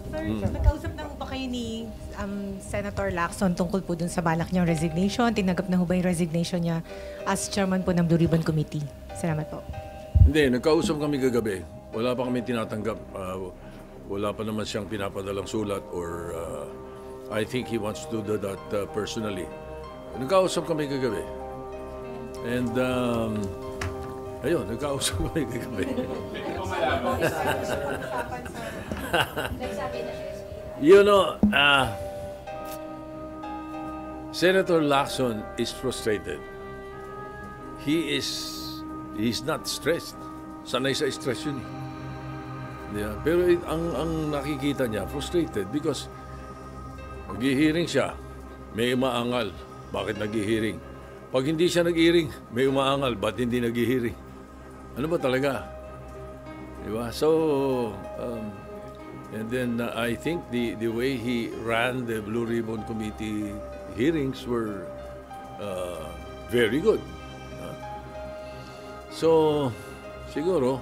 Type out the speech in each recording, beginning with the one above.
Sir, nagkausap na ho ba kayo ni Senator Lacson tungkol po dun sa balak niyang resignation? Tinanggap na ho ba yung resignation niya as chairman po ng Blue Ribbon Committee? Salamat po. Hindi, nagkausap kami kagabi. Wala pa kami tinatanggap. Wala pa naman siyang pinapadalang sulat or I think he wants to do that personally. Nagkausap kami kagabi. And ayun, nagkausap kami kagabi. You know, Senator Lacson is frustrated. He's not stressed. Sanay sa stress yun. Yeah. Pero ang nakikita niya, frustrated because nag-hearing siya, may umaangal. Bakit nag-hearing? Pag hindi siya nag-hearing, may umaangal. Ba't hindi nag-hearing? Ano ba talaga? Diba? So, and then I think the way he ran the Blue Ribbon Committee hearings were very good. So, siguro,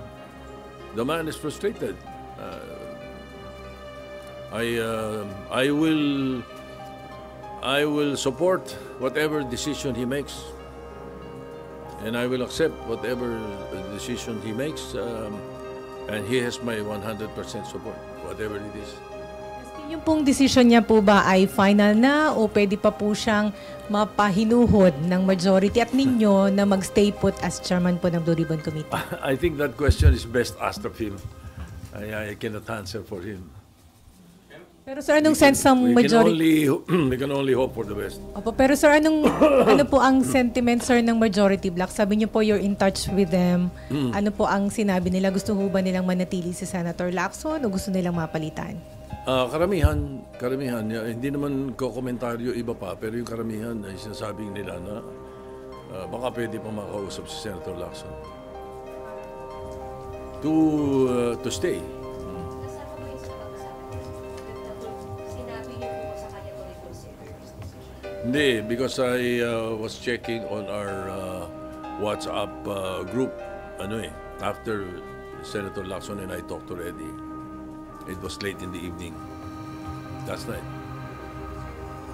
the man is frustrated. I will support whatever decision he makes, and I will accept whatever decision he makes, and he has my 100% support, whatever it is. Yung pong decision niya po ba ay final na o pwede pa po siyang mapahinuhod ng majority at ninyo na magstay put as chairman po ng Blue Ribbon Committee? I think that question is best asked of him. I cannot answer for him. Pero sir, anong sense ng majority? We can only hope for the best. Opo, pero sir, ano po ang sentiment sir ng majority bloc? Sabi niyo po you're in touch with them. Ano po ang sinabi nila? Gusto ho ba nilang manatili si Senator Lacson o gusto nilang mapalitan? Karamihan, hindi naman ko komentaryo iba pa, pero yung karamihan ay sinasabing nila na baka pwede pa makausap si Senator Lacson to stay. Hindi, because I was checking on our WhatsApp group, after Senator Lacson and I talked already. It was late in the evening last night.